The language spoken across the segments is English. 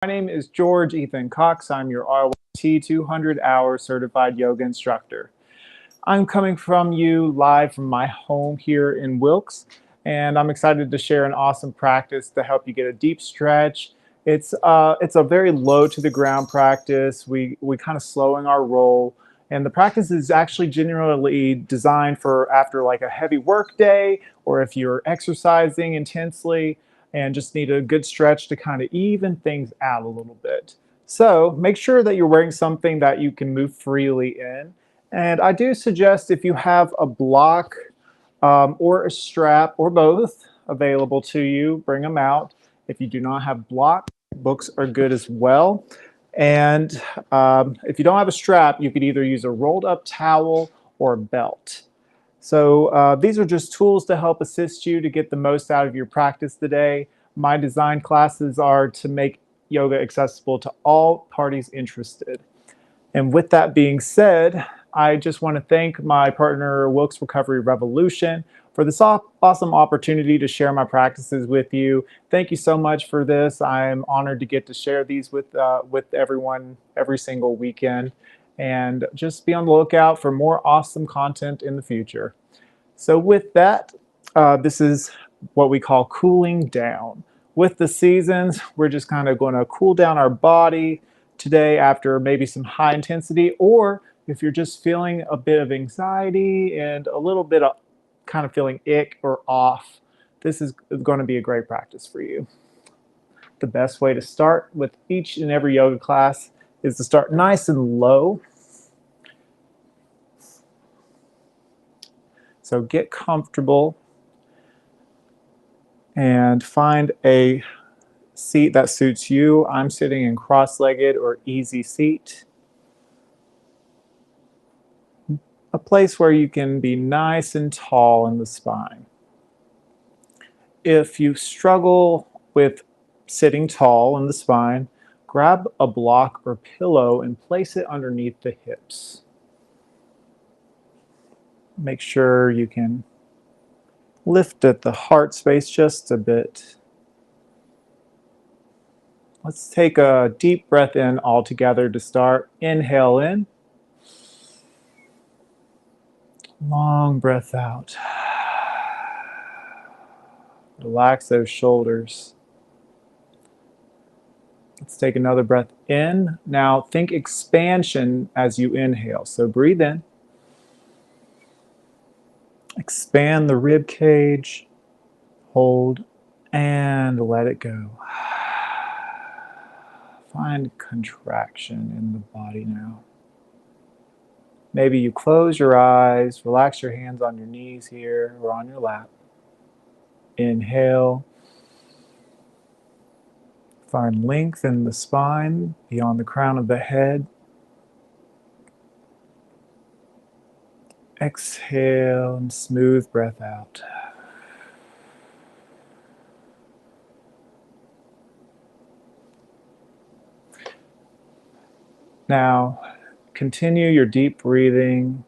My name is George Ethan Cox. I'm your RYT 200-hour certified yoga instructor. I'm coming from you live from my home here in Wilkes, and I'm excited to share an awesome practice to help you get a deep stretch. It's a very low to the ground practice. We kind of slowing our roll, and the practice is actually generally designed for after like a heavy work day, or if you're exercising intensely and just need a good stretch to kind of even things out a little bit. So make sure that you're wearing something that you can move freely in. And I do suggest if you have a block or a strap or both available to you, bring them out. If you do not have block, books are good as well. And if you don't have a strap, you could either use a rolled up towel or a belt. So these are just tools to help assist you to get the most out of your practice today. My design classes are to make yoga accessible to all parties interested. And with that being said, I just want to thank my partner, Wilkes Recovery Revolution, for this awesome opportunity to share my practices with you. Thank you so much for this. I'm honored to get to share these with everyone every single weekend. And just be on the lookout for more awesome content in the future. So with that, this is what we call cooling down. With the seasons, we're just kind of going to cool down our body today after maybe some high intensity, or if you're just feeling a bit of anxiety and a little bit of kind of feeling ick or off, this is going to be a great practice for you. The best way to start with each and every yoga class is to start nice and low. So get comfortable and find a seat that suits you. I'm sitting in cross-legged or easy seat. A place where you can be nice and tall in the spine. If you struggle with sitting tall in the spine, grab a block or pillow and place it underneath the hips. Make sure you can lift at the heart space just a bit. Let's take a deep breath in all together to start. Inhale in. Long breath out. Relax those shoulders. Let's take another breath in. Now think expansion as you inhale. So breathe in. Expand the rib cage. Hold and let it go. Find contraction in the body now. Maybe you close your eyes, relax your hands on your knees here or on your lap. Inhale. Find length in the spine beyond the crown of the head. Exhale and smooth breath out. Now, continue your deep breathing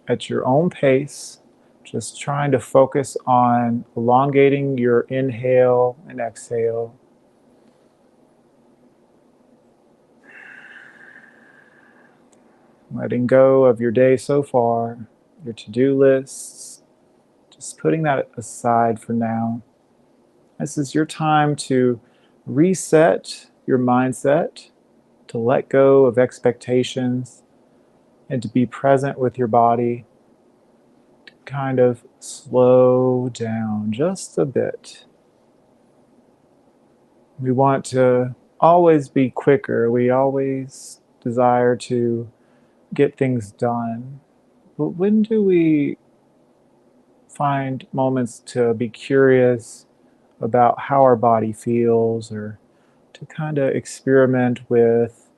at your own pace, just trying to focus on elongating your inhale and exhale. Letting go of your day so far, your to-do lists, just putting that aside for now. This is your time to reset your mindset, to let go of expectations, and to be present with your body, to kind of slow down just a bit. We want to always be quicker. We always desire to get things done. But when do we find moments to be curious about how our body feels, or to kind of experiment with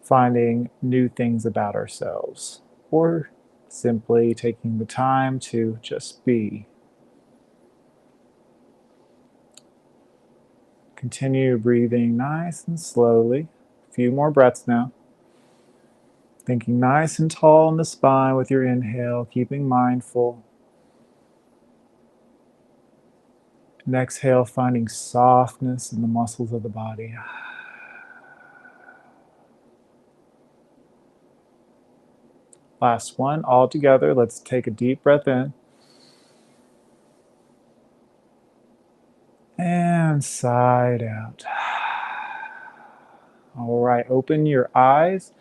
finding new things about ourselves, or simply taking the time to just be? Continue breathing nice and slowly. A few more breaths now. Thinking nice and tall in the spine with your inhale, keeping mindful. And exhale, finding softness in the muscles of the body. Last one, all together. Let's take a deep breath in. And sigh out. All right, open your eyes.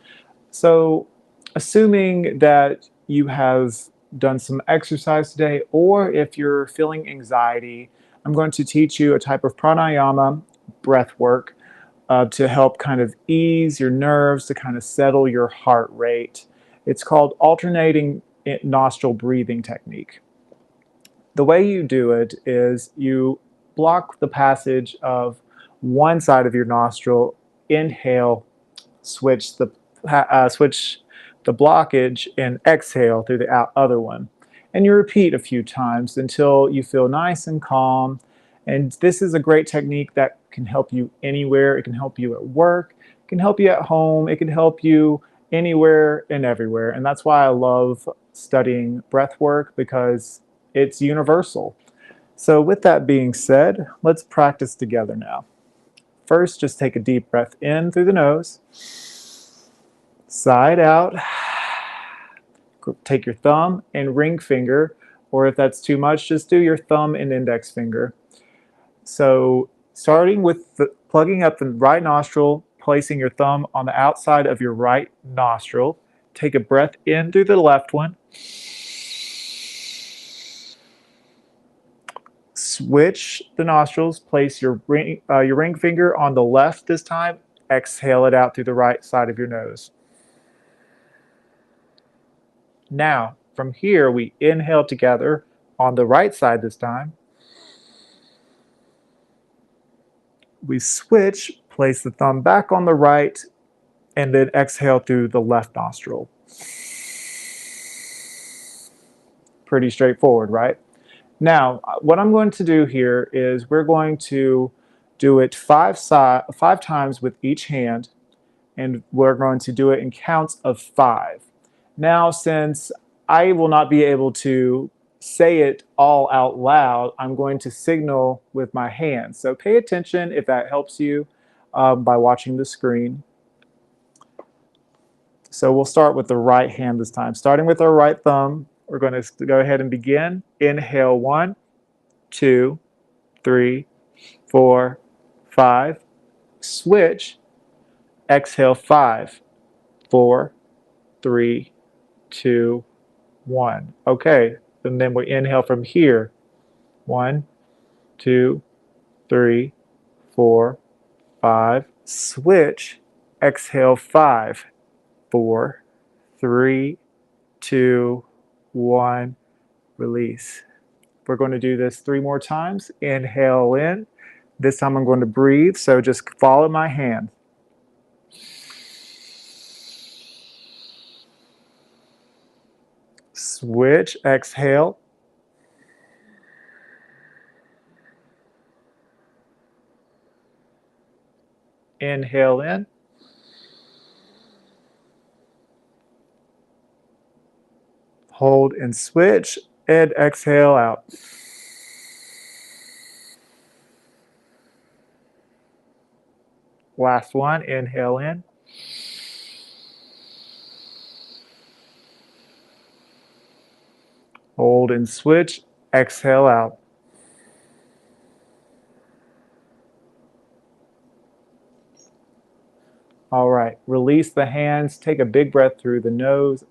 So, assuming that you have done some exercise today, or if you're feeling anxiety, I'm going to teach you a type of pranayama, breath work, to help kind of ease your nerves, to kind of settle your heart rate. It's called alternating nostril breathing technique. The way you do it is you block the passage of one side of your nostril, inhale, switch the blockage, and exhale through the other one. And you repeat a few times until you feel nice and calm. And this is a great technique that can help you anywhere. It can help you at work, it can help you at home, it can help you anywhere and everywhere. And that's why I love studying breath work, because it's universal. So, with that being said, let's practice together now. First, just take a deep breath in through the nose, side out. Take your thumb and ring finger, or if that's too much, just do your thumb and index finger. So, starting with plugging up the right nostril, placing your thumb on the outside of your right nostril. Take a breath in through the left one. Switch the nostrils, place your ring finger on the left this time. Exhale it out through the right side of your nose. Now, from here, we inhale together on the right side this time. We switch, place the thumb back on the right, and then exhale through the left nostril. Pretty straightforward, right? Now, what I'm going to do here is we're going to do it five times with each hand, and we're going to do it in counts of 5. Now, since I will not be able to say it all out loud, I'm going to signal with my hands. So pay attention if that helps you by watching the screen. So we'll start with the right hand this time. Starting with our right thumb, we're going to go ahead and begin. Inhale 1, 2, 3, 4, 5. Switch. Exhale 5, 4, 3, 2, 1. Okay, and then we inhale from here. 1, 2, 3, 4, 5. Switch. Exhale 5, 4, 3, 2, 1. Release. We're going to do this 3 more times. Inhale in. This time I'm going to breathe, so just follow my hand. Switch, exhale. Inhale in. Hold and switch, and exhale out. Last one, inhale in. Hold and switch, exhale out. All right, release the hands, take a big breath through the nose,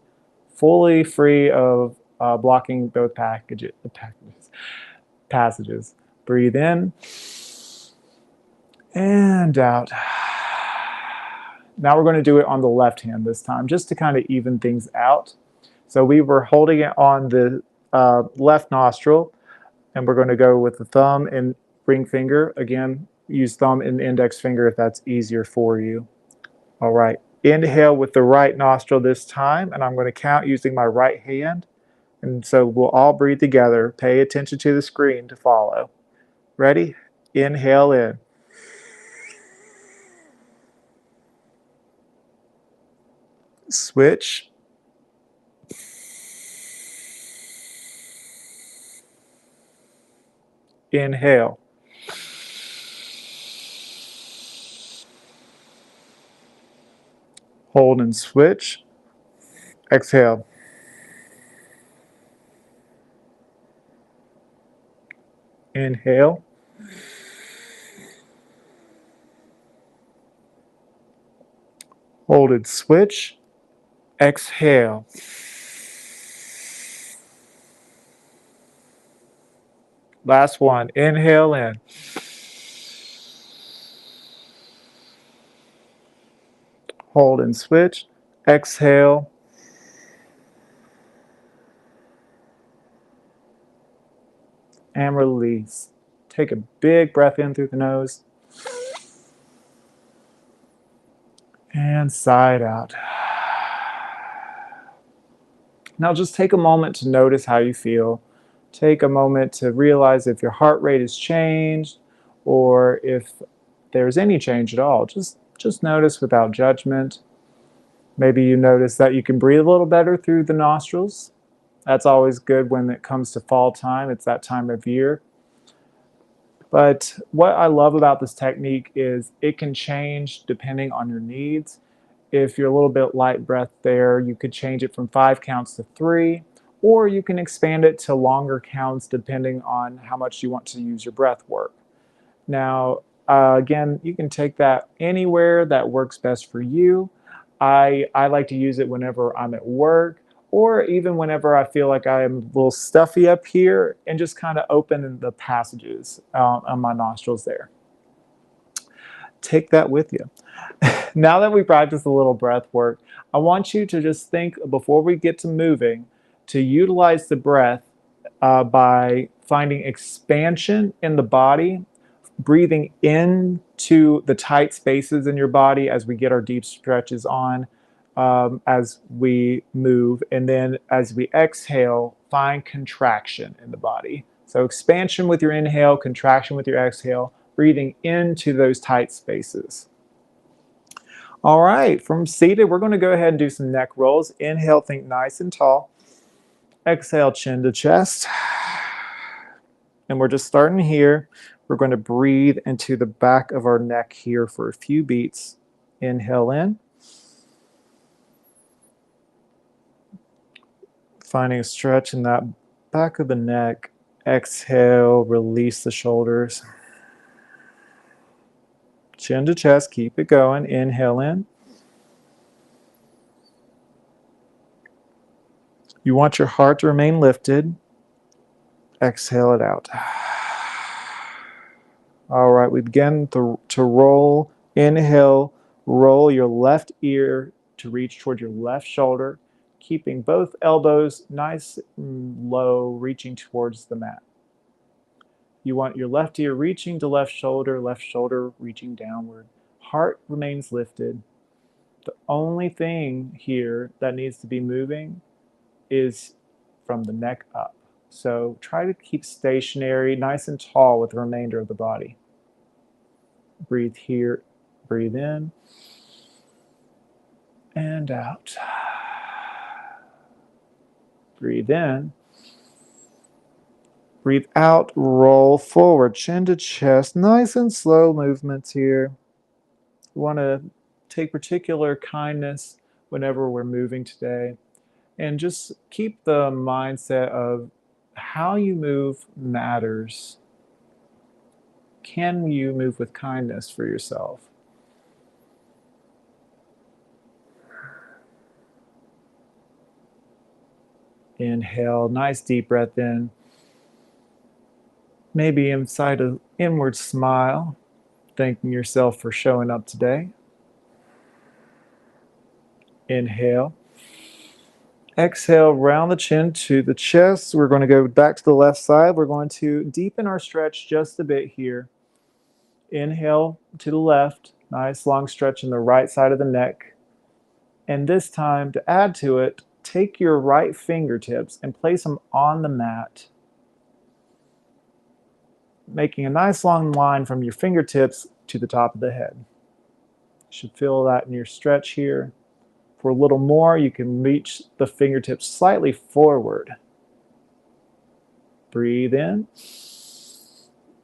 fully free of blocking both passages. Breathe in and out. Now we're going to do it on the left hand this time, just to kind of even things out. So we were holding it on the left nostril, and we're going to go with the thumb and ring finger. Again, use thumb and index finger if that's easier for you. All right, inhale with the right nostril this time, and I'm going to count using my right hand. And so we'll all breathe together. Pay attention to the screen to follow. Ready? Inhale in. Switch. Inhale. Hold and switch. Exhale. Inhale. Hold and switch. Exhale. Last one. Inhale in. Hold and switch. Exhale. And release. Take a big breath in through the nose. And sigh it out. Now just take a moment to notice how you feel. Take a moment to realize if your heart rate has changed or if there's any change at all. Just notice without judgment. Maybe you notice that you can breathe a little better through the nostrils. That's always good when it comes to fall time. It's that time of year. But what I love about this technique is it can change depending on your needs. If you're a little bit light breath there, you could change it from 5 counts to 3, or you can expand it to longer counts depending on how much you want to use your breath work. Now, again, you can take that anywhere that works best for you. I like to use it whenever I'm at work or even whenever I feel like I'm a little stuffy up here and just kind of open the passages on my nostrils there. Take that with you. Now that we practice a little breath work, I want you to just think before we get to moving to utilize the breath by finding expansion in the body, breathing into the tight spaces in your body as we get our deep stretches on as we move. And then as we exhale, find contraction in the body. So expansion with your inhale, contraction with your exhale, breathing into those tight spaces. All right, from seated, we're going to go ahead and do some neck rolls. Inhale, think nice and tall. Exhale, chin to chest. And we're just starting here. We're going to breathe into the back of our neck here for a few beats. Inhale in. Finding a stretch in that back of the neck. Exhale, release the shoulders. Chin to chest, keep it going. Inhale in. You want your heart to remain lifted. Exhale it out. All right, we begin to roll. Inhale, roll your left ear to reach toward your left shoulder, keeping both elbows nice and low, reaching towards the mat. You want your left ear reaching to left shoulder reaching downward. Heart remains lifted. The only thing here that needs to be moving is from the neck up. So try to keep stationary, nice and tall with the remainder of the body. Breathe here, breathe in, and out. Breathe in. Breathe out, roll forward, chin to chest. Nice and slow movements here. We want to take particular kindness whenever we're moving today. And just keep the mindset of how you move matters. Can you move with kindness for yourself? Inhale, nice deep breath in. Maybe inside an inward smile, thanking yourself for showing up today. Inhale. Exhale, round the chin to the chest. We're going to go back to the left side. We're going to deepen our stretch just a bit here. Inhale to the left. Nice long stretch in the right side of the neck. And this time, to add to it, take your right fingertips and place them on the mat, making a nice long line from your fingertips to the top of the head. You should feel that in your stretch here. For a little more, you can reach the fingertips slightly forward. Breathe in.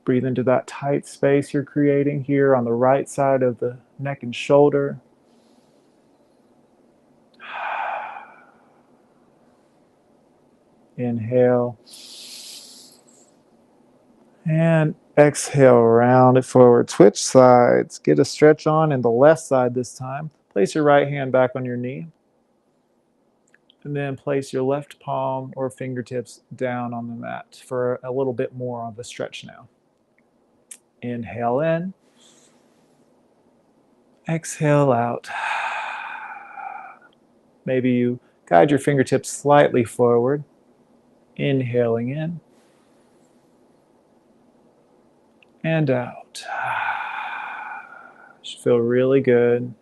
Breathe into that tight space you're creating here on the right side of the neck and shoulder. Inhale. And exhale, round it forward. Switch sides. Get a stretch on in the left side this time. Place your right hand back on your knee. And then place your left palm or fingertips down on the mat for a little bit more of a stretch now. Inhale in. Exhale out. Maybe you guide your fingertips slightly forward. Inhaling in. And out. Should feel really good.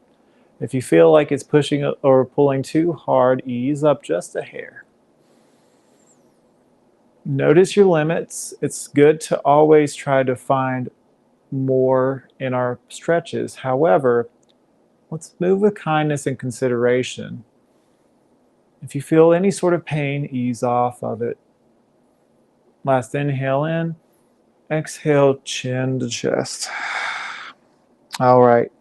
If you feel like it's pushing or pulling too hard, ease up just a hair. Notice your limits. It's good to always try to find more in our stretches. However, let's move with kindness and consideration. If you feel any sort of pain, ease off of it. Last inhale in. Exhale, chin to chest. All right.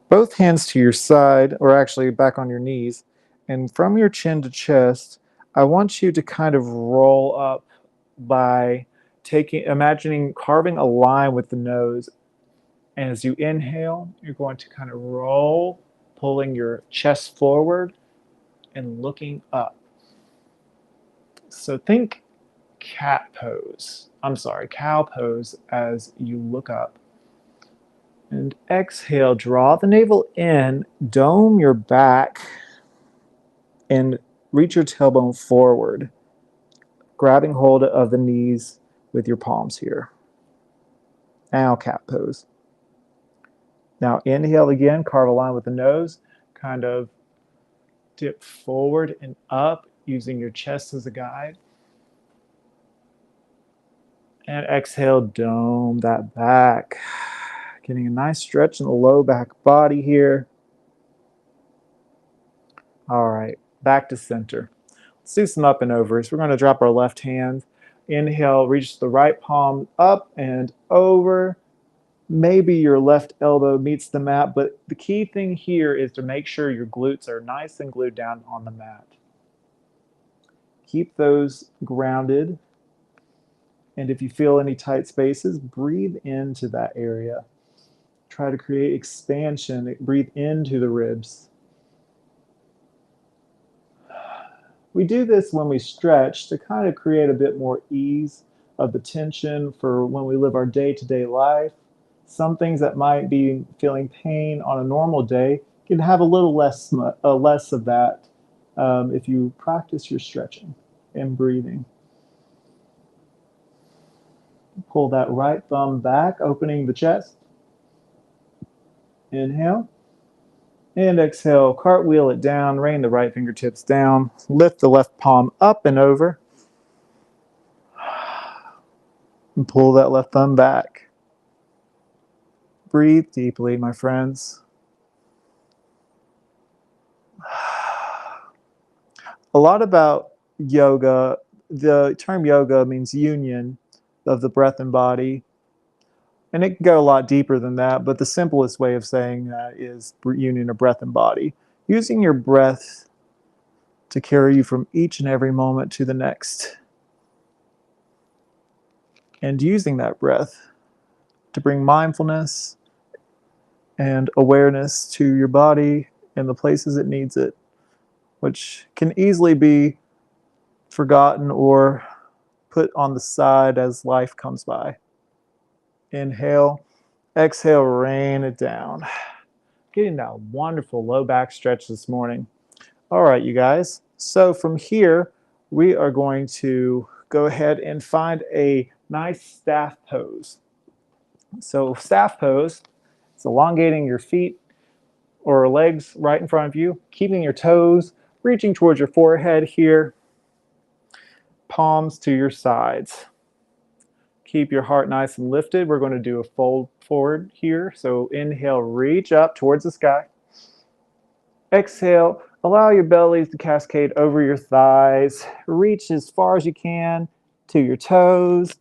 Both hands to your side, or actually back on your knees. And from your chin to chest, I want you to kind of roll up by imagining carving a line with the nose. And as you inhale, you're going to kind of roll, pulling your chest forward and looking up. So think cow pose as you look up. And exhale, draw the navel in, dome your back, and reach your tailbone forward, grabbing hold of the knees with your palms here. Now cat pose. Now inhale again, carve a line with the nose, kind of dip forward and up using your chest as a guide. And exhale, dome that back. Getting a nice stretch in the low back body here. All right, back to center. Let's do some up and overs. We're going to drop our left hand. Inhale, reach the right palm up and over. Maybe your left elbow meets the mat, but the key thing here is to make sure your glutes are nice and glued down on the mat. Keep those grounded. And if you feel any tight spaces, breathe into that area. Try to create expansion. Breathe into the ribs. We do this when we stretch to kind of create a bit more ease of the tension for when we live our day-to-day life. Some things that might be feeling pain on a normal day can have a little less of that if you practice your stretching and breathing. Pull that right thumb back, opening the chest. Inhale. And exhale, cartwheel it down, rain the right fingertips down, lift the left palm up and over, and pull that left thumb back. Breathe deeply, my friends. A lot about yoga, the term yoga means union of the breath and body. And it can go a lot deeper than that, but the simplest way of saying that is union of breath and body. Using your breath to carry you from each and every moment to the next. And using that breath to bring mindfulness and awareness to your body and the places it needs it, which can easily be forgotten or put on the side as life comes by. Inhale, exhale, rain it down. Getting that wonderful low back stretch this morning. All right, you guys. So from here, we are going to go ahead and find a nice staff pose. So staff pose is elongating your feet or legs right in front of you, keeping your toes reaching towards your forehead here, palms to your sides. Keep your heart nice and lifted. We're going to do a fold forward here. So inhale, reach up towards the sky. Exhale, allow your bellies to cascade over your thighs. Reach as far as you can to your toes.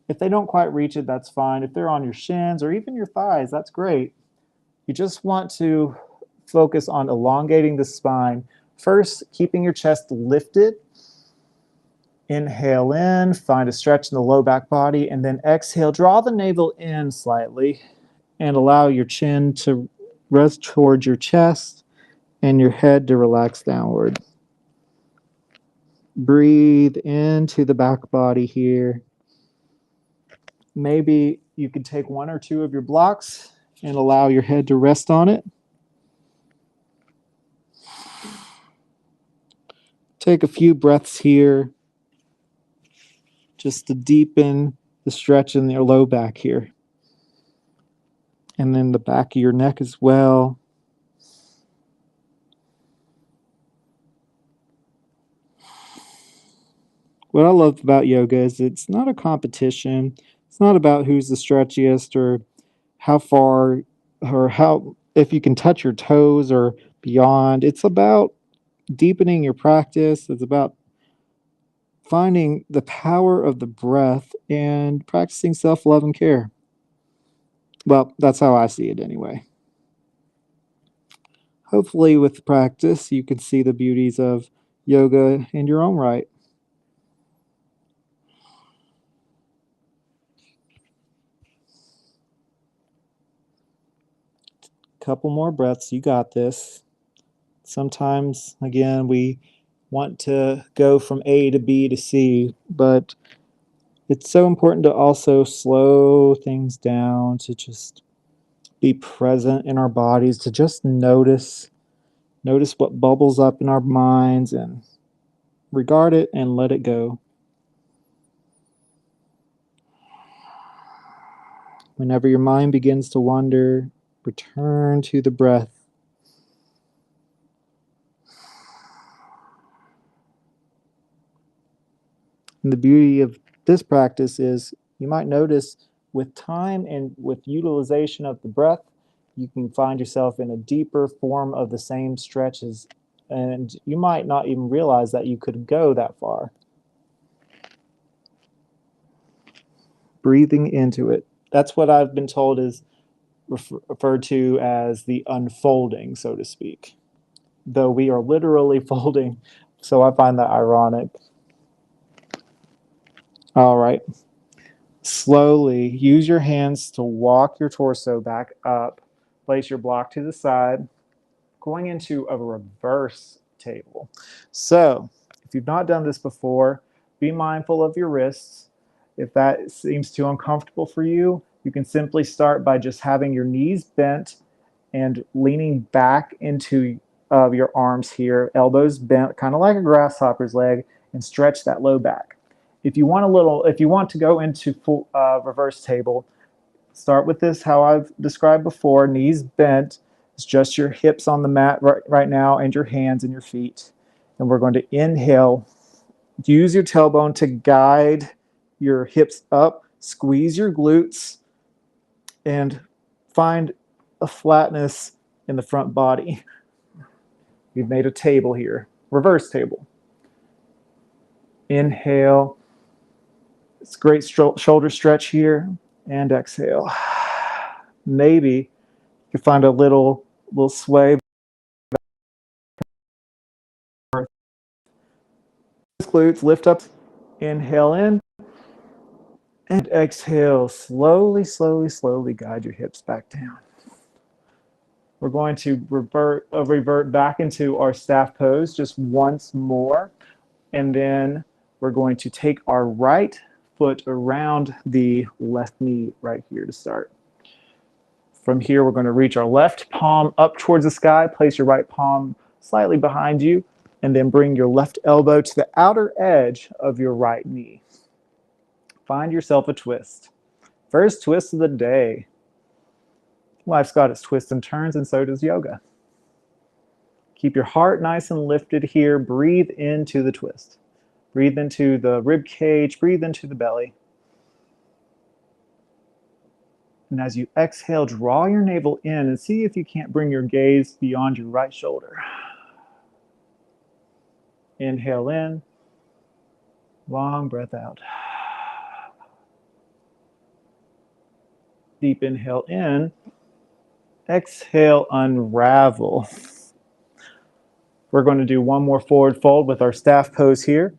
If they don't quite reach it, that's fine. If they're on your shins or even your thighs, that's great. You just want to focus on elongating the spine. First, keeping your chest lifted Inhale in, find a stretch in the low back body, and then exhale, draw the navel in slightly and allow your chin to rest towards your chest and your head to relax downward. Breathe into the back body here. Maybe you could take one or two of your blocks and allow your head to rest on it. Take a few breaths here just to deepen the stretch in your low back here. And then the back of your neck as well. What I love about yoga is it's not a competition. It's not about who's the stretchiest or how far or how if you can touch your toes or beyond. It's about deepening your practice. It's about finding the power of the breath and practicing self-love and care. Well, that's how I see it anyway. Hopefully with practice, you can see the beauties of yoga in your own right. Couple more breaths. You got this. Sometimes, again, we want to go from A to B to C, but it's so important to also slow things down, to just be present in our bodies, to just notice what bubbles up in our minds and regard it and let it go. Whenever your mind begins to wander, return to the breath. And the beauty of this practice is you might notice with time and with utilization of the breath, you can find yourself in a deeper form of the same stretches. And you might not even realize that you could go that far. Breathing into it. That's what I've been told is referred to as the unfolding, so to speak. Though we are literally folding, so I find that ironic. All right. Slowly use your hands to walk your torso back up. Place your block to the side, going into a reverse table. So if you've not done this before, be mindful of your wrists. If that seems too uncomfortable for you, you can simply start by just having your knees bent and leaning back into your arms here, elbows bent, kind of like a grasshopper's leg, and stretch that low back. If you want to go into full reverse table, start with this how I've described before, knees bent. It's just your hips on the mat right now and your hands and your feet. And we're going to inhale. Use your tailbone to guide your hips up. Squeeze your glutes and find a flatness in the front body. We've made a table here, reverse table. Inhale. It's a great shoulder stretch here. And exhale. Maybe you find a little sway. Glutes, lift up, inhale in, and exhale. Slowly, slowly, slowly guide your hips back down. We're going to revert back into our staff pose just once more, and then we're going to take our right foot around the left knee right here to start. From here, we're going to reach our left palm up towards the sky, place your right palm slightly behind you, and then bring your left elbow to the outer edge of your right knee. Find yourself a twist. First twist of the day. Life's got its twists and turns, and so does yoga. Keep your heart nice and lifted here. Breathe into the twist. Breathe into the rib cage. Breathe into the belly. And as you exhale, draw your navel in and see if you can't bring your gaze beyond your right shoulder. Inhale in. Long breath out. Deep inhale in. Exhale, unravel. We're going to do one more forward fold with our staff pose here.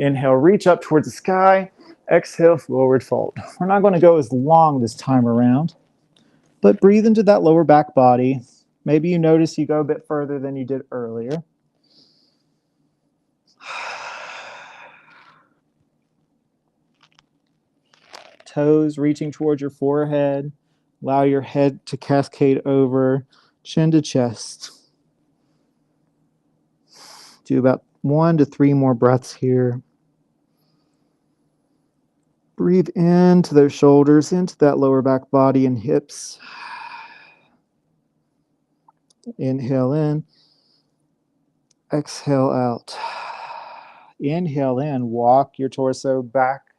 Inhale, reach up towards the sky. Exhale, forward fold. We're not going to go as long this time around, but breathe into that lower back body. Maybe you notice you go a bit further than you did earlier. Toes reaching towards your forehead. Allow your head to cascade over, chin to chest. Do about 1 to 3 more breaths here. Breathe into those shoulders, into that lower back body and hips. Inhale in. Exhale out. Inhale in. Walk your torso back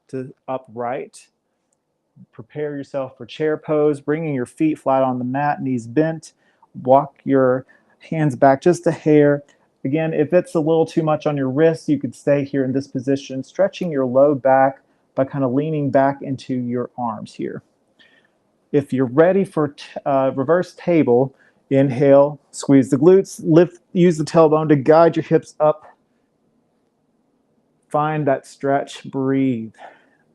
to upright. Prepare yourself for chair pose, bringing your feet flat on the mat, knees bent. Walk your hands back just a hair. Again, if it's a little too much on your wrists, you could stay here in this position, stretching your low back by kind of leaning back into your arms here. If you're ready for reverse table, inhale, squeeze the glutes, lift, use the tailbone to guide your hips up. Find that stretch, breathe.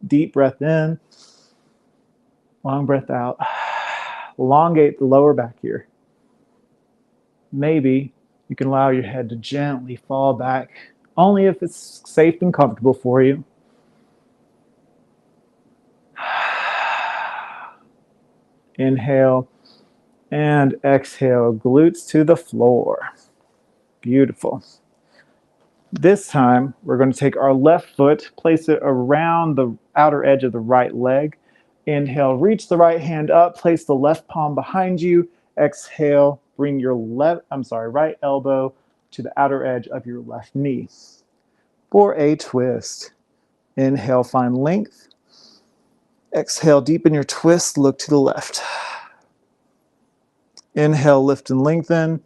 Deep breath in, long breath out. Elongate the lower back here. Maybe you can allow your head to gently fall back, only if it's safe and comfortable for you. Inhale and exhale, glutes to the floor. Beautiful. This time, we're going to take our left foot, place it around the outer edge of the right leg. Inhale, reach the right hand up, place the left palm behind you. Exhale, bring your right elbow to the outer edge of your left knee for a twist. Inhale, find length. Exhale, deepen your twist, look to the left. Inhale, lift and lengthen.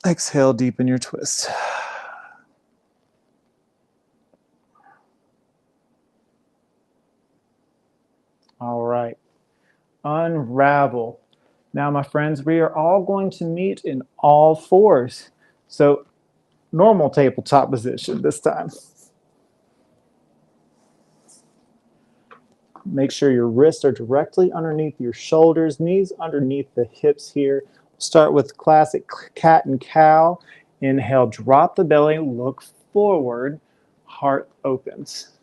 Exhale, deepen your twist. All right, unravel. Now, my friends, we are all going to meet in all fours. So, normal tabletop position this time. Make sure your wrists are directly underneath your shoulders, knees underneath the hips here. Start with classic cat and cow. Inhale, drop the belly, look forward, heart opens.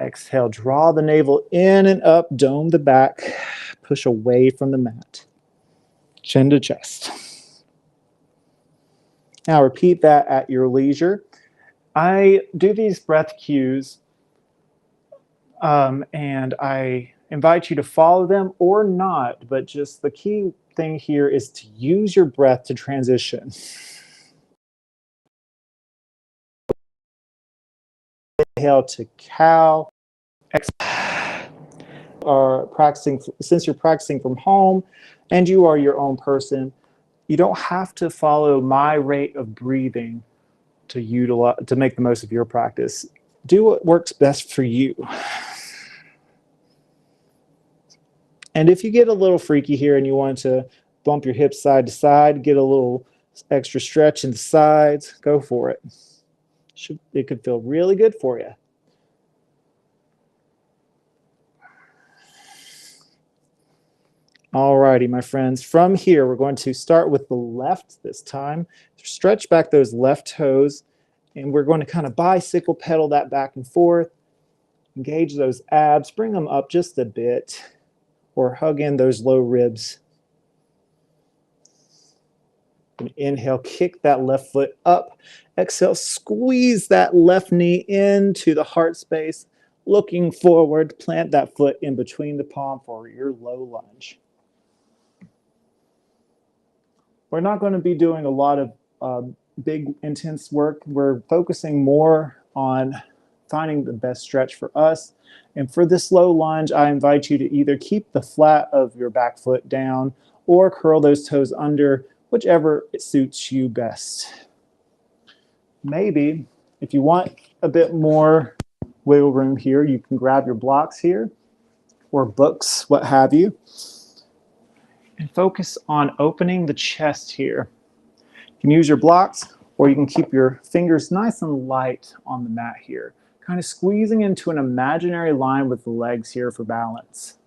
Exhale, draw the navel in and up, dome the back, push away from the mat. Chin to chest. Now repeat that at your leisure. I do these breath cues and I invite you to follow them or not, but just the key thing here is to use your breath to transition. Inhale to cow. Exhale. Since you're practicing from home and you are your own person, you don't have to follow my rate of breathing to make the most of your practice. Do what works best for you. And if you get a little freaky here and you want to bump your hips side to side, get a little extra stretch in the sides, go for it. It could feel really good for you. Alrighty, my friends. From here, we're going to start with the left this time. Stretch back those left toes, and we're going to kind of bicycle pedal that back and forth. Engage those abs, bring them up just a bit, or hug in those low ribs. And inhale, kick that left foot up. Exhale, squeeze that left knee into the heart space. Looking forward, plant that foot in between the palm for your low lunge. We're not going to be doing a lot of big, intense work. We're focusing more on finding the best stretch for us. And for this low lunge, I invite you to either keep the flat of your back foot down or curl those toes under, whichever it suits you best. Maybe, if you want a bit more wiggle room here, you can grab your blocks here or books, what have you. And focus on opening the chest here. You can use your blocks or you can keep your fingers nice and light on the mat here, kind of squeezing into an imaginary line with the legs here for balance.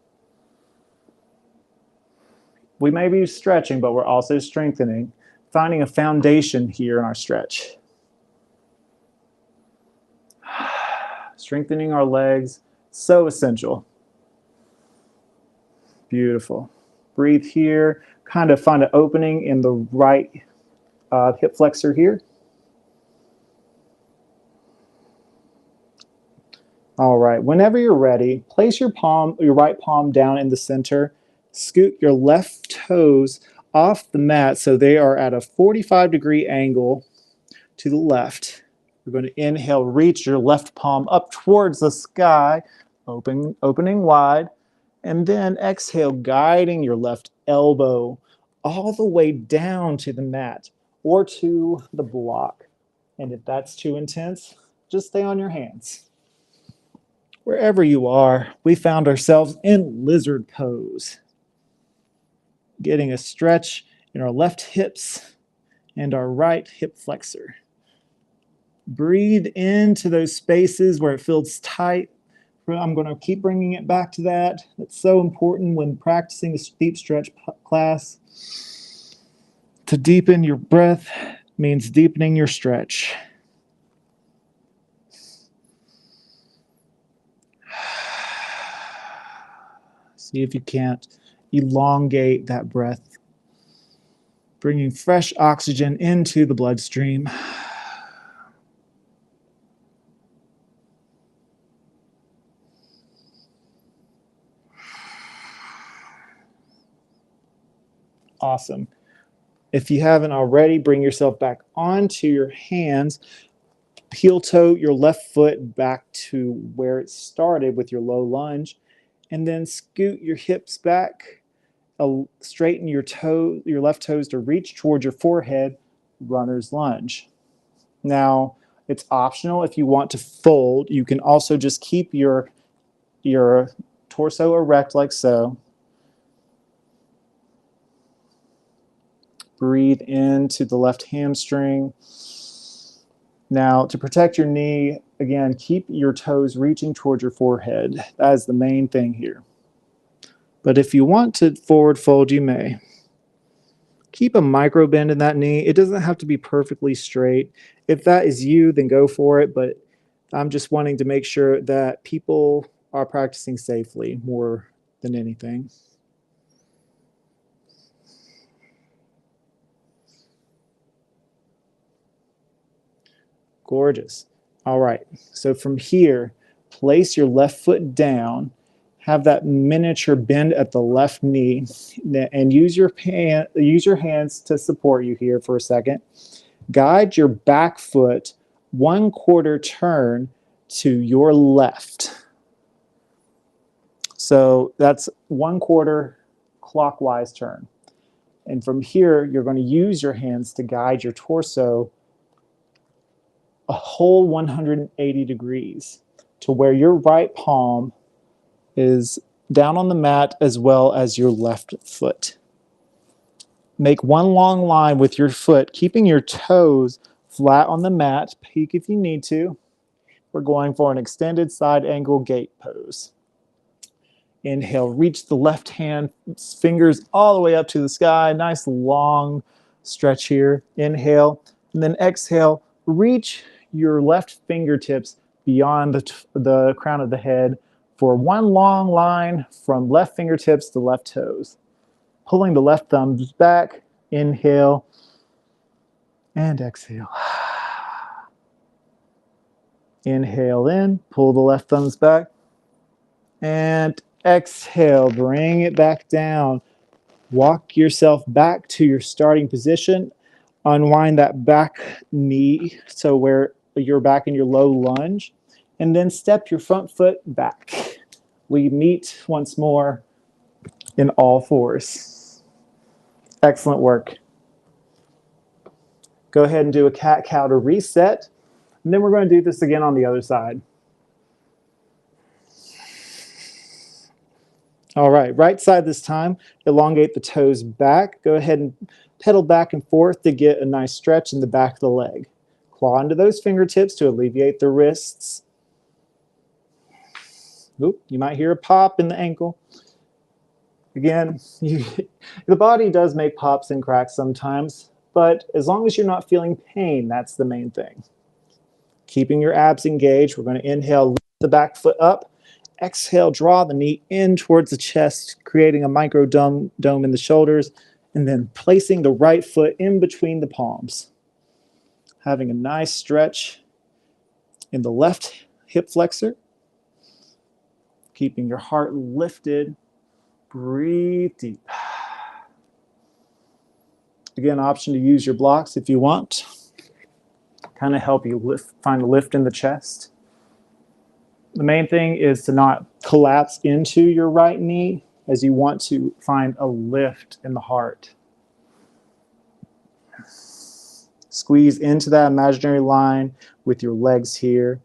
We may be stretching, but we're also strengthening, finding a foundation here in our stretch. Strengthening our legs, so essential. Beautiful. Breathe here, kind of find an opening in the right hip flexor here. All right, whenever you're ready, place your right palm down in the center. Scoot your left toes off the mat so they are at a 45-degree angle to the left. You're going to inhale, reach your left palm up towards the sky, opening wide, and then exhale, guiding your left elbow all the way down to the mat or to the block. And if that's too intense, just stay on your hands. Wherever you are, we found ourselves in lizard pose, getting a stretch in our left hips and our right hip flexor. Breathe into those spaces where it feels tight. I'm going to keep bringing it back to that. It's so important when practicing a deep stretch class. To deepen your breath means deepening your stretch. See if you can't elongate that breath, bringing fresh oxygen into the bloodstream. Awesome. If you haven't already, bring yourself back onto your hands. Heel toe your left foot back to where it started with your low lunge, and then scoot your hips back. Straighten your left toes to reach towards your forehead, runner's lunge. Now, it's optional if you want to fold. You can also just keep your torso erect like so. Breathe into the left hamstring. Now, to protect your knee, again, keep your toes reaching towards your forehead. That is the main thing here. But if you want to forward fold, you may. Keep a micro bend in that knee. It doesn't have to be perfectly straight. If that is you, then go for it. But I'm just wanting to make sure that people are practicing safely more than anything. Gorgeous. All right. So from here, place your left foot down. Have that miniature bend at the left knee, and use your hands to support you here for a second. Guide your back foot 1/4 turn to your left. So that's 1/4 clockwise turn. And from here, you're going to use your hands to guide your torso a whole 180 degrees to where your right palm is down on the mat as well as your left foot. Make one long line with your foot, keeping your toes flat on the mat. Peek if you need to. We're going for an extended side angle gate pose. Inhale, reach the left hand, fingers all the way up to the sky. Nice long stretch here. Inhale, and then exhale, reach your left fingertips beyond the crown of the head for one long line from left fingertips to left toes. Pulling the left thumbs back, inhale, and exhale. Inhale in, pull the left thumbs back, and exhale, bring it back down. Walk yourself back to your starting position. Unwind that back knee so where you're back in your low lunge, and then step your front foot back. We meet once more in all fours. Excellent work. Go ahead and do a cat-cow to reset, and then we're going to do this again on the other side. All right, right side this time. Elongate the toes back. Go ahead and pedal back and forth to get a nice stretch in the back of the leg. Claw into those fingertips to alleviate the wrists. Oop, you might hear a pop in the ankle. Again, the body does make pops and cracks sometimes, but as long as you're not feeling pain, that's the main thing. Keeping your abs engaged, we're going to inhale, lift the back foot up. Exhale, draw the knee in towards the chest, creating a micro dome in the shoulders, and then placing the right foot in between the palms. Having a nice stretch in the left hip flexor. Keeping your heart lifted. Breathe deep. Again, option to use your blocks if you want. Kind of help you find a lift in the chest. The main thing is to not collapse into your right knee as you want to find a lift in the heart. Squeeze into that imaginary line with your legs here.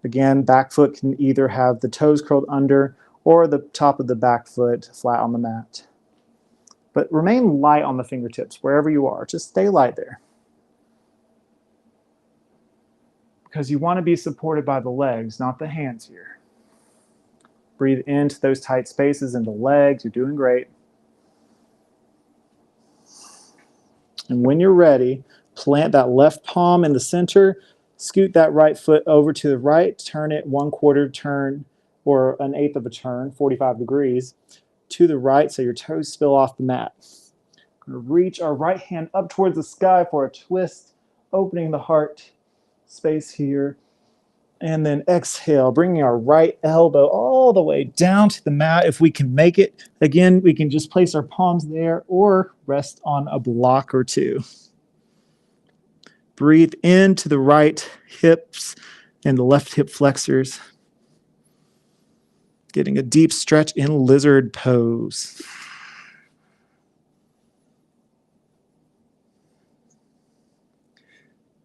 Again, back foot can either have the toes curled under or the top of the back foot flat on the mat. But remain light on the fingertips wherever you are. Just stay light there. Because you want to be supported by the legs, not the hands here. Breathe into those tight spaces in the legs. You're doing great. And when you're ready, plant that left palm in the center. Scoot that right foot over to the right. Turn it 1/4 turn or 1/8 of a turn, 45 degrees, to the right so your toes spill off the mat. We're going to reach our right hand up towards the sky for a twist, opening the heart space here. And then exhale, bringing our right elbow all the way down to the mat if we can make it. Again, we can just place our palms there or rest on a block or two. Breathe into the right hips and the left hip flexors. Getting a deep stretch in lizard pose.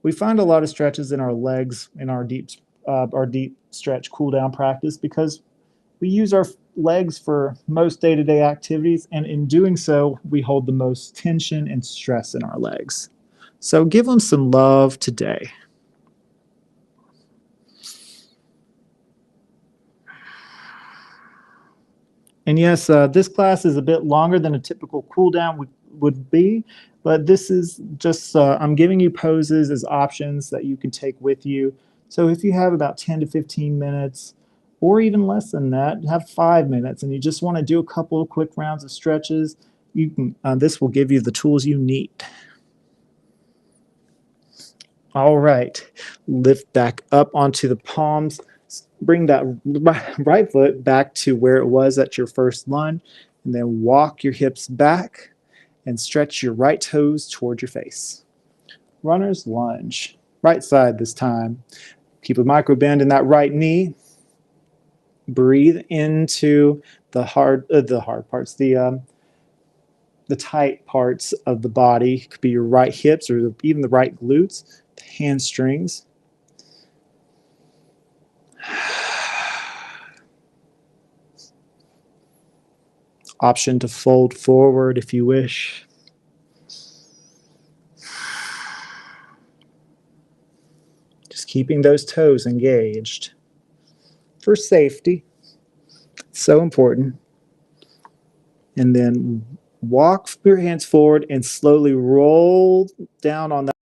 We find a lot of stretches in our legs in our deep stretch cool down practice because we use our legs for most day-to-day activities, and in doing so, we hold the most tension and stress in our legs. So give them some love today. And yes, this class is a bit longer than a typical cool down would be, but this is just, I'm giving you poses as options that you can take with you. So if you have about 10 to 15 minutes, or even less than that, have 5 minutes, and you just want to do a couple of quick rounds of stretches, you can, this will give you the tools you need. All right, lift back up onto the palms. Bring that right foot back to where it was at your first lunge, and then walk your hips back and stretch your right toes toward your face. Runner's lunge, right side this time. Keep a micro bend in that right knee. Breathe into the hard parts, the tight parts of the body. It could be your right hips or even the right glutes, the hamstrings. Option to fold forward if you wish. Just keeping those toes engaged for safety. So important. And then walk your hands forward and slowly roll down on that.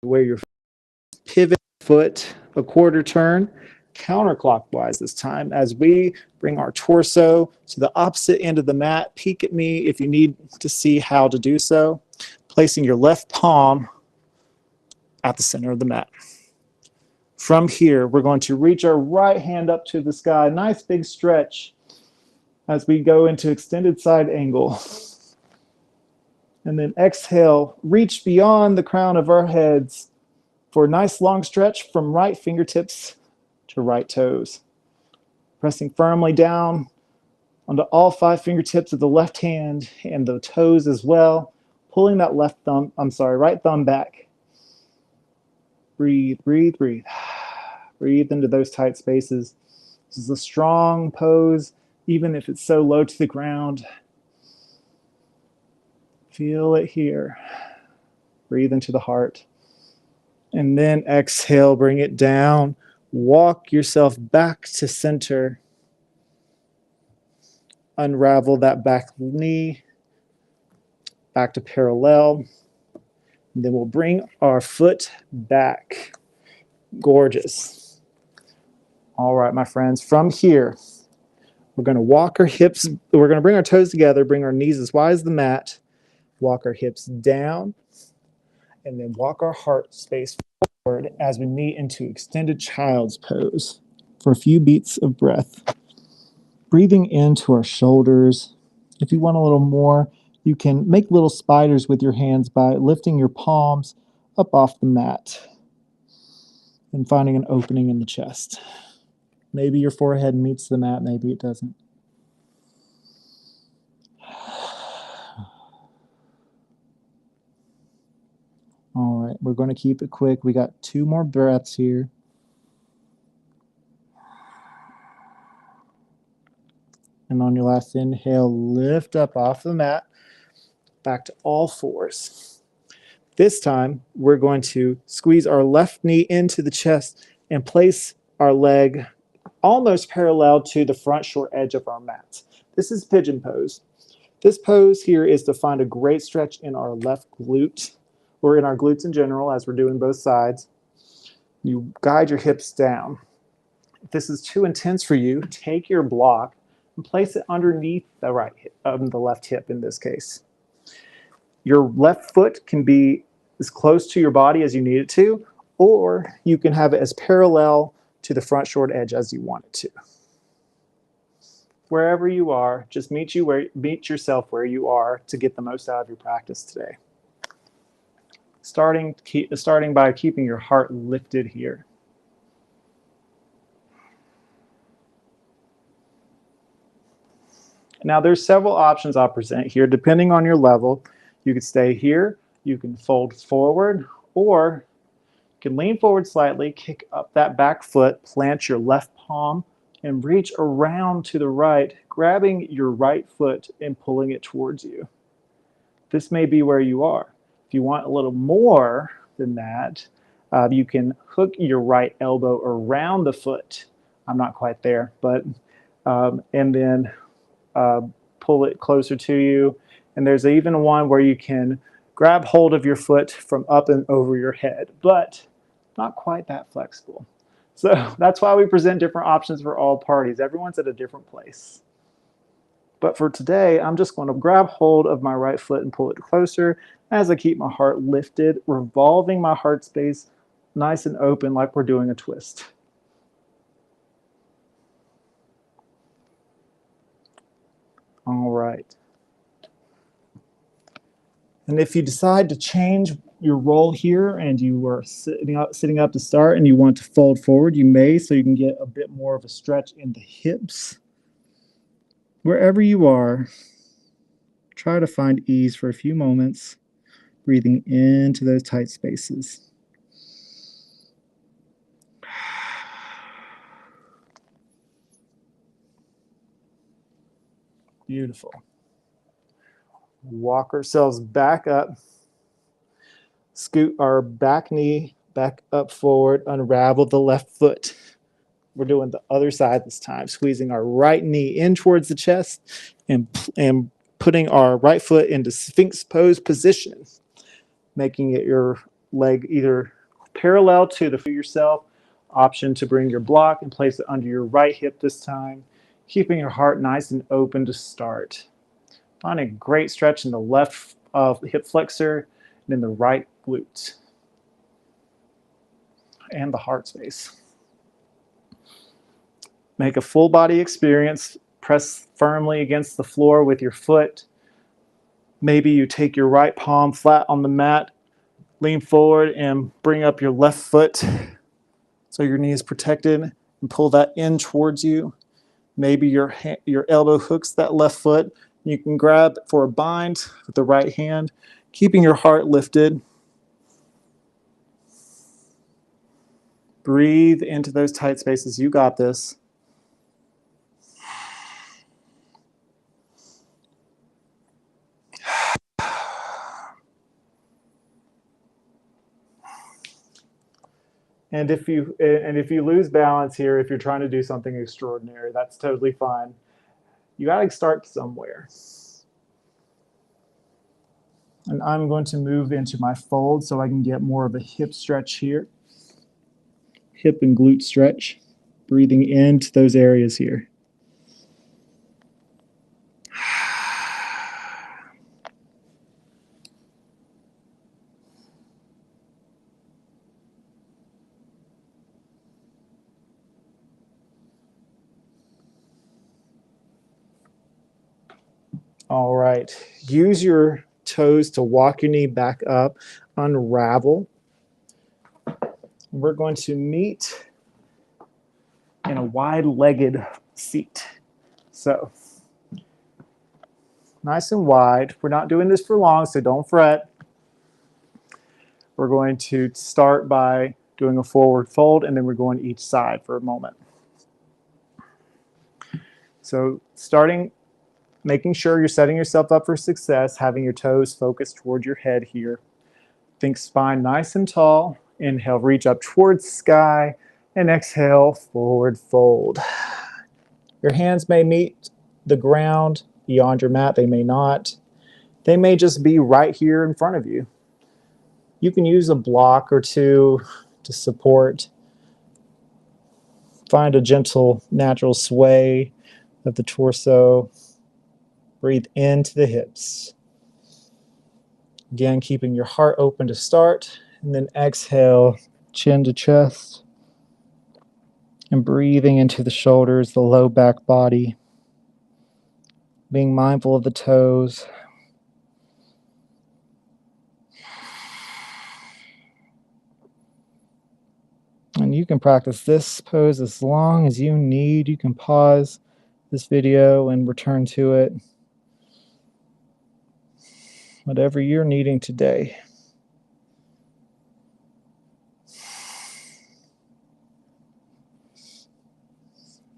Where your pivot foot a 1/4 turn counterclockwise this time as we bring our torso to the opposite end of the mat. Peek at me if you need to see how to do so. Placing your left palm at the center of the mat. From here, we're going to reach our right hand up to the sky. Nice big stretch as we go into extended side angle. And then exhale, reach beyond the crown of our heads for a nice long stretch from right fingertips to right toes. Pressing firmly down onto all 5 fingertips of the left hand and the toes as well. Pulling that right thumb back. Breathe, breathe, breathe. Breathe into those tight spaces. This is a strong pose, even if it's so low to the ground. Feel it here. Breathe into the heart. And then exhale, bring it down. Walk yourself back to center. Unravel that back knee, back to parallel. And then we'll bring our foot back. Gorgeous. All right, my friends, from here, we're going to walk our hips. We're going to bring our toes together, bring our knees as wide as the mat, walk our hips down, and then walk our heart space forward as we meet into extended child's pose for a few beats of breath. Breathing into our shoulders. If you want a little more, you can make little spiders with your hands by lifting your palms up off the mat and finding an opening in the chest. Maybe your forehead meets the mat, maybe it doesn't. All right, we're going to keep it quick. We got 2 more breaths here. And on your last inhale, lift up off the mat, back to all fours. This time, we're going to squeeze our left knee into the chest and place our leg almost parallel to the front short edge of our mat. This is pigeon pose. This pose here is to find a great stretch in our left glute, or in our glutes in general, as we're doing both sides. You guide your hips down. If this is too intense for you, take your block and place it underneath the right hip, the left hip in this case. Your left foot can be as close to your body as you need it to, or you can have it as parallel to the front short edge as you want it to. Wherever you are, just meet yourself where you are to get the most out of your practice today. Starting by keeping your heart lifted here. Now there's several options I'll present here. Depending on your level, you could stay here, you can fold forward, or you can lean forward slightly, kick up that back foot, plant your left palm, and reach around to the right, grabbing your right foot and pulling it towards you. This may be where you are. If you want a little more than that, you can hook your right elbow around the foot. I'm not quite there, but and then pull it closer to you. And there's even one where you can grab hold of your foot from up and over your head, but not quite that flexible. So that's why we present different options for all parties. Everyone's at a different place. But for today, I'm just going to grab hold of my right foot and pull it closer as I keep my heart lifted, revolving my heart space nice and open like we're doing a twist. All right. And if you decide to change your role here and you are sitting up to start and you want to fold forward, you may, so you can get a bit more of a stretch in the hips. Wherever you are, try to find ease for a few moments, breathing into those tight spaces. Beautiful. Walk ourselves back up. Scoot our back knee back up forward. Unravel the left foot. We're doing the other side this time, squeezing our right knee in towards the chest and putting our right foot into Sphinx pose position, making it your leg either parallel to the foot yourself, option to bring your block and place it under your right hip this time, keeping your heart nice and open to start. Find a great stretch in the left hip flexor and in the right glute and the heart space. Make a full body experience. Press firmly against the floor with your foot. Maybe you take your right palm flat on the mat, lean forward and bring up your left foot so your knee is protected and pull that in towards you. Maybe your elbow hooks that left foot. You can grab for a bind with the right hand, keeping your heart lifted. Breathe into those tight spaces. You got this. And if you lose balance here, if you're trying to do something extraordinary, that's totally fine. You got to start somewhere. And I'm going to move into my fold so I can get more of a hip stretch here. Hip and glute stretch. Breathing into those areas here. All right. Use your toes to walk your knee back up. Unravel. We're going to meet in a wide-legged seat. So, nice and wide. We're not doing this for long, so don't fret. We're going to start by doing a forward fold, and then we're going each side for a moment. So starting, making sure you're setting yourself up for success, having your toes focused toward your head here. Think spine nice and tall. Inhale, reach up towards sky, and exhale, forward fold. Your hands may meet the ground beyond your mat. They may not. They may just be right here in front of you. You can use a block or two to support. Find a gentle, natural sway of the torso. Breathe into the hips. Again, keeping your heart open to start, and then exhale, chin to chest, and breathing into the shoulders, the low back body, being mindful of the toes. And you can practice this pose as long as you need. You can pause this video and return to it. Whatever you're needing today.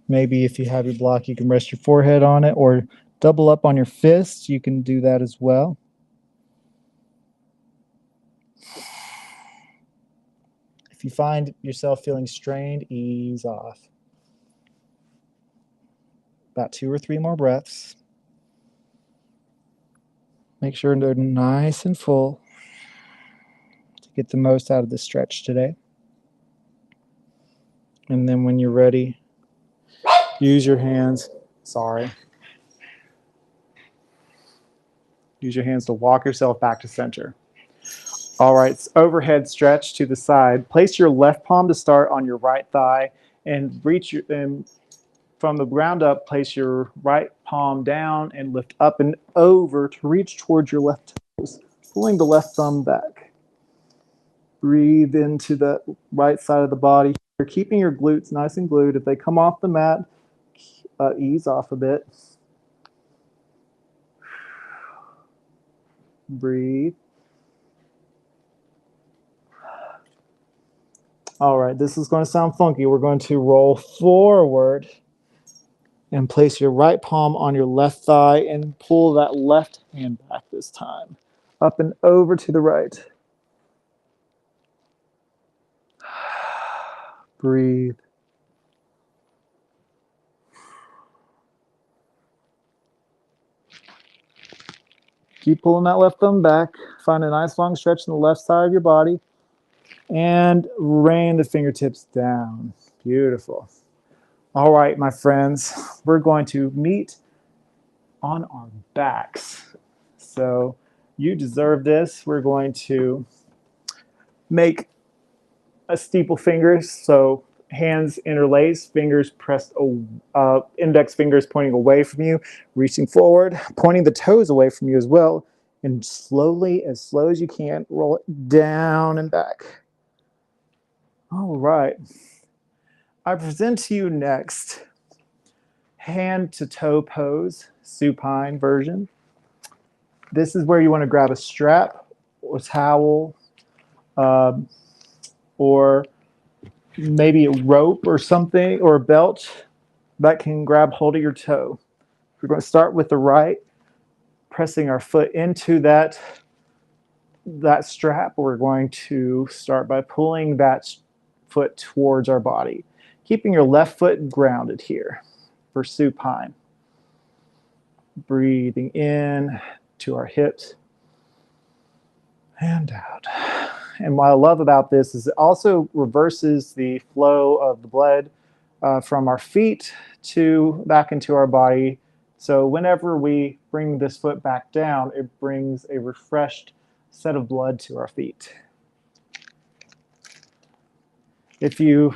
Maybe if you have your block, you can rest your forehead on it or double up on your fists. You can do that as well. If you find yourself feeling strained, ease off. About 2 or 3 more breaths. Make sure they're nice and full to get the most out of the stretch today. And then when you're ready, use your hands. Use your hands to walk yourself back to center. All right, overhead stretch to the side. Place your left palm to start on your right thigh and from the ground up, place your right palm down and lift up and over to reach towards your left toes, pulling the left thumb back. Breathe into the right side of the body. You're keeping your glutes nice and glued. If they come off the mat, ease off a bit. Breathe. All right, this is going to sound funky. We're going to roll forward and place your right palm on your left thigh and pull that left hand back this time. Up and over to the right. Breathe. Keep pulling that left thumb back. Find a nice long stretch in the left side of your body. And rain the fingertips down. Beautiful. All right, my friends, we're going to meet on our backs. So you deserve this. We're going to make a steeple fingers. So hands interlaced, fingers pressed, index fingers pointing away from you, reaching forward, pointing the toes away from you as well. And slowly, as slow as you can, roll it down and back. All right. I present to you next hand to toe pose, supine version. This is where you want to grab a strap or towel or maybe a rope or something, or a belt that can grab hold of your toe. We're going to start with the right, pressing our foot into that strap. We're going to start by pulling that foot towards our body, keeping your left foot grounded here for supine. Breathing in to our hips and out. And what I love about this is it also reverses the flow of the blood from our feet to back into our body. So whenever we bring this foot back down, it brings a refreshed set of blood to our feet. If you're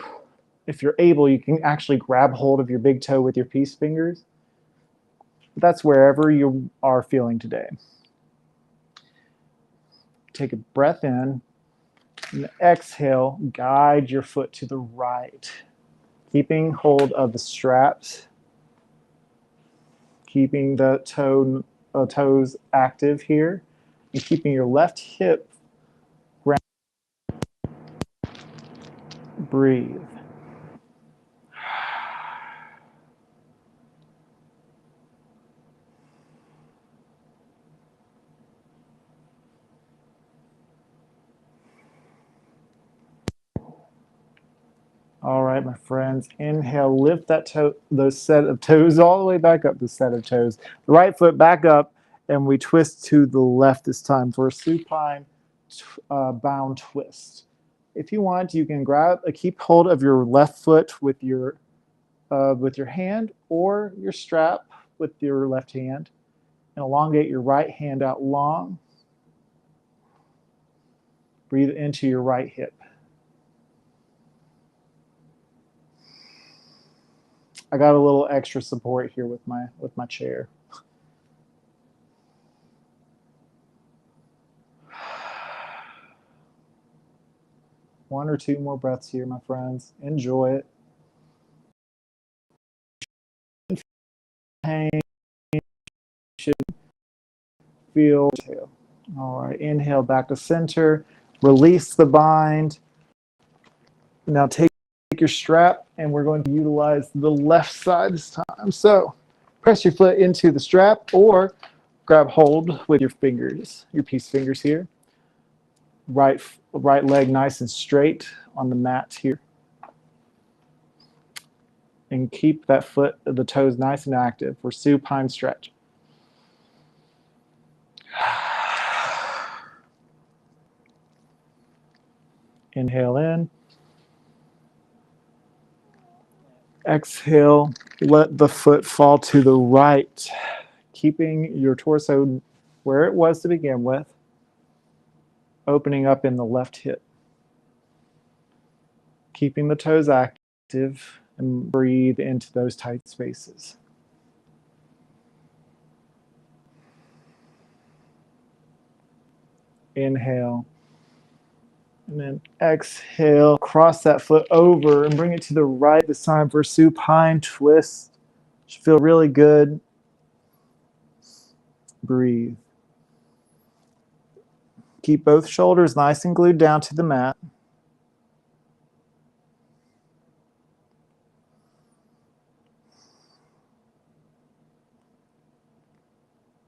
able, you can actually grab hold of your big toe with your peace fingers. That's wherever you are feeling today. Take a breath in and exhale, guide your foot to the right, keeping hold of the straps, keeping the toes active here, and keeping your left hip grounded. Breathe. All right, my friends. Inhale, lift those set of toes all the way back up, the set of toes. The right foot back up, and we twist to the left this time for a supine bound twist. If you want, you can keep hold of your left foot with your hand, or your strap with your left hand, and elongate your right hand out long. Breathe into your right hip. I got a little extra support here with my chair. One or two more breaths here, my friends. Enjoy it. Pain should feel. All right, inhale back to center. Release the bind. Now take your strap, and we're going to utilize the left side this time. So press your foot into the strap, or grab hold with your fingers, your peace fingers here. Right leg nice and straight on the mat here. And keep that the toes nice and active for supine stretch. Inhale in. Exhale, let the foot fall to the right, keeping your torso where it was to begin with, opening up in the left hip. Keeping the toes active, and breathe into those tight spaces. Inhale. And then exhale, cross that foot over and bring it to the right this time for supine twist. Should feel really good. Breathe. Keep both shoulders nice and glued down to the mat.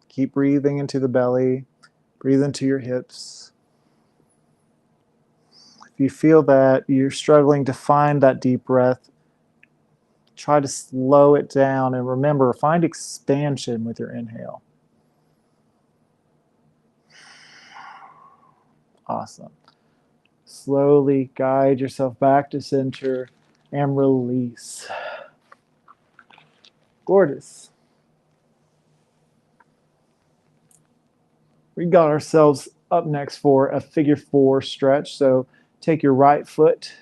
Keep breathing into the belly. Breathe into your hips. If you feel that you're struggling to find that deep breath, try to slow it down, and remember, find expansion with your inhale. Awesome. Slowly guide yourself back to center and release. Gorgeous. We got ourselves up next for a figure 4 stretch. So take your right foot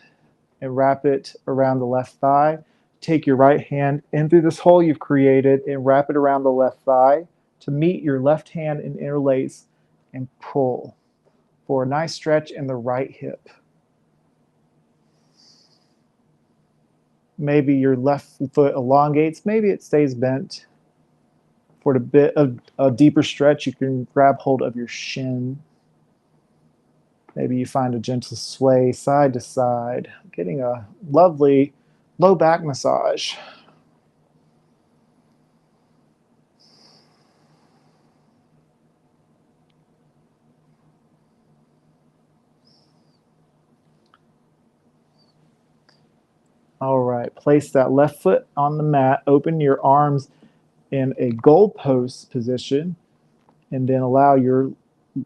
and wrap it around the left thigh. Take your right hand in through this hole you've created and wrap it around the left thigh to meet your left hand and interlace and pull for a nice stretch in the right hip. Maybe your left foot elongates, maybe it stays bent. For a bit of a deeper stretch, you can grab hold of your shin Maybe you find a gentle sway side to side, getting a lovely low back massage. All right, place that left foot on the mat, open your arms in a goalpost position, and then allow your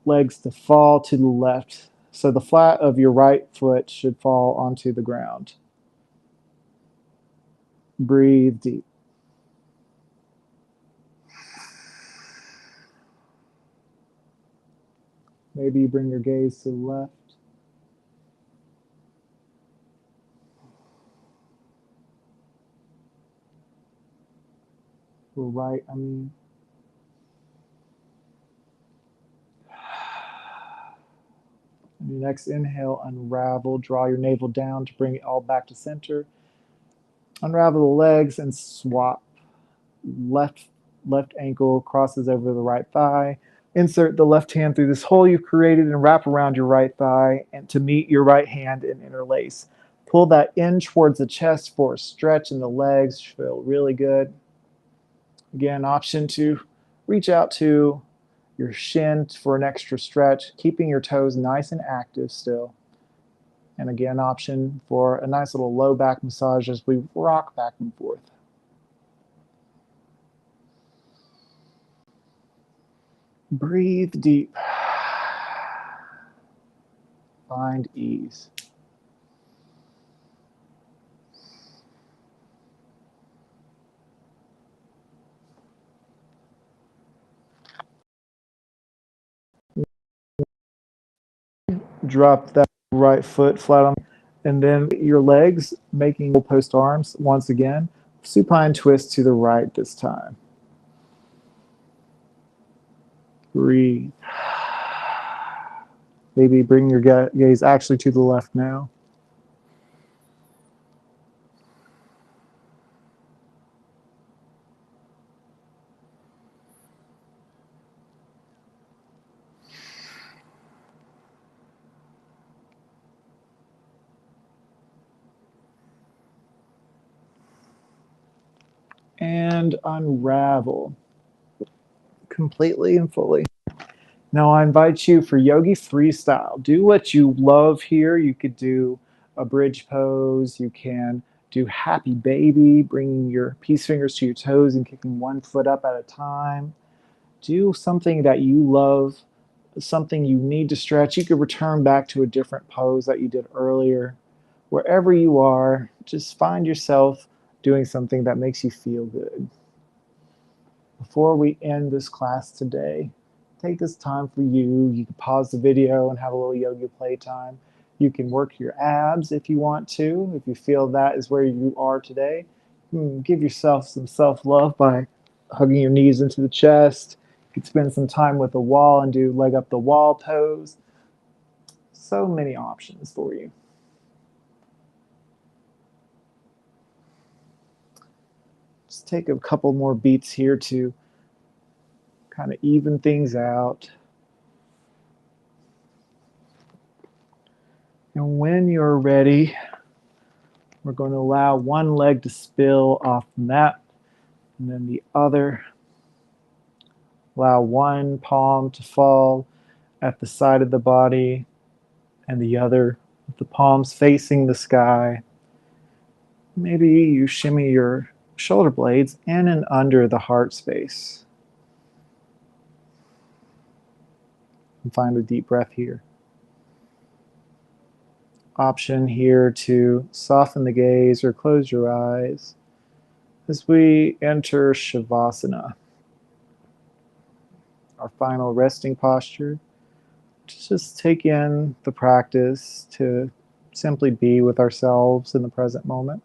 legs to fall to the left. So the flat of your right foot should fall onto the ground. Breathe deep. Maybe you bring your gaze to the left. Or right, I mean. On your next inhale, unravel, draw your navel down to bring it all back to center. Unravel the legs and swap. Left ankle crosses over the right thigh. Insert the left hand through this hole you've created and wrap around your right thigh and to meet your right hand and interlace. Pull that in towards the chest for a stretch in the legs. Feel really good. Again, option to reach out to your shin for an extra stretch, keeping your toes nice and active still. And again, option for a nice little low back massage as we rock back and forth. Breathe deep. Find ease. Drop that right foot flat on, and then your legs making post arms once again. Supine twist to the right this time. Breathe. Maybe bring your gaze actually to the left now. And unravel completely and fully. Now I invite you for Yogi Freestyle. Do what you love here. You could do a bridge pose. You can do Happy Baby, bringing your peace fingers to your toes and kicking one foot up at a time. Do something that you love, something you need to stretch. You could return back to a different pose that you did earlier. Wherever you are, just find yourself doing something that makes you feel good. Before we end this class today, take this time for you. You can pause the video and have a little yoga playtime. You can work your abs if you want to, if you feel that is where you are today. Give yourself some self-love by hugging your knees into the chest. You could spend some time with the wall and do leg up the wall pose. So many options for you. Just take a couple more beats here to kind of even things out. And when you're ready, we're going to allow one leg to spill off the mat, and then the other. Allow one palm to fall at the side of the body, and the other with the palms facing the sky. Maybe you shimmy your shoulder blades in and under the heart space. And find a deep breath here. Option here to soften the gaze or close your eyes as we enter Shavasana, our final resting posture. Just take in the practice to simply be with ourselves in the present moment.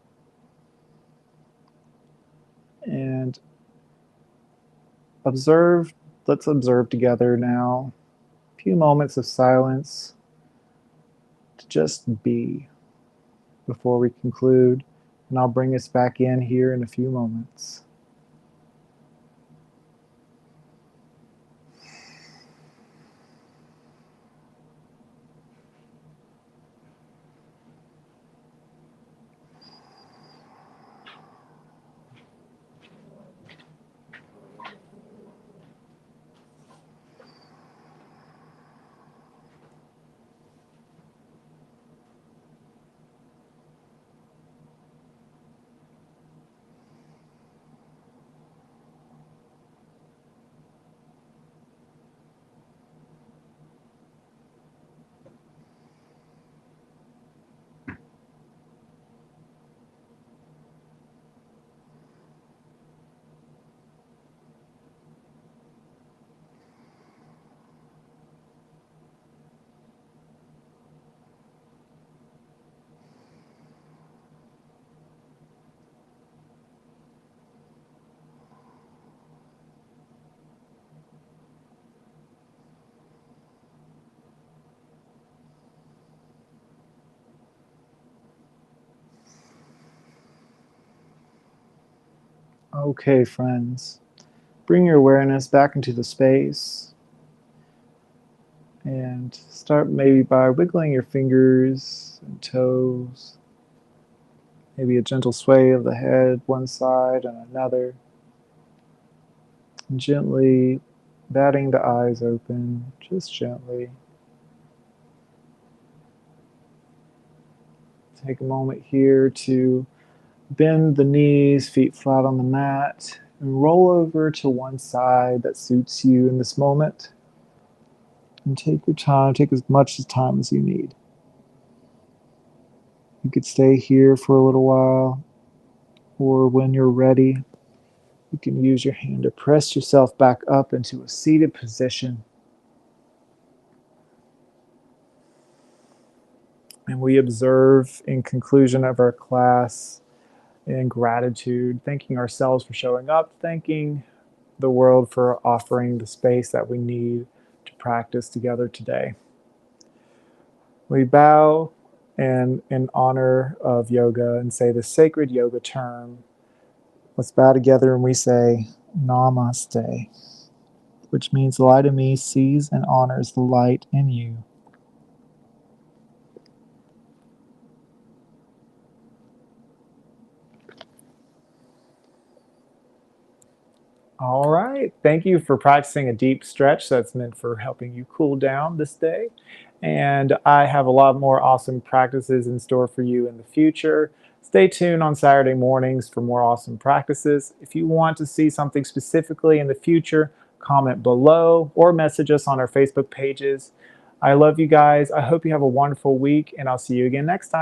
And observe, let's observe together now a few moments of silence to just be before we conclude. And I'll bring us back in here in a few moments. Okay, friends, bring your awareness back into the space and start maybe by wiggling your fingers and toes, maybe a gentle sway of the head one side and another, and gently batting the eyes open, just gently. Take a moment here to bend the knees, feet flat on the mat, and roll over to one side that suits you in this moment. And take your time, take as much time as you need. You could stay here for a little while, or when you're ready, you can use your hand to press yourself back up into a seated position. And we observe in conclusion of our class in gratitude, thanking ourselves for showing up, thanking the world for offering the space that we need to practice together today. We bow and in honor of yoga and say the sacred yoga term. Let's bow together and we say Namaste, which means the light in me sees and honors the light in you. All right. Thank you for practicing a deep stretch that's meant for helping you cool down this day. And I have a lot more awesome practices in store for you in the future. Stay tuned on Saturday mornings for more awesome practices. If you want to see something specifically in the future, comment below or message us on our Facebook pages. I love you guys. I hope you have a wonderful week, and I'll see you again next time.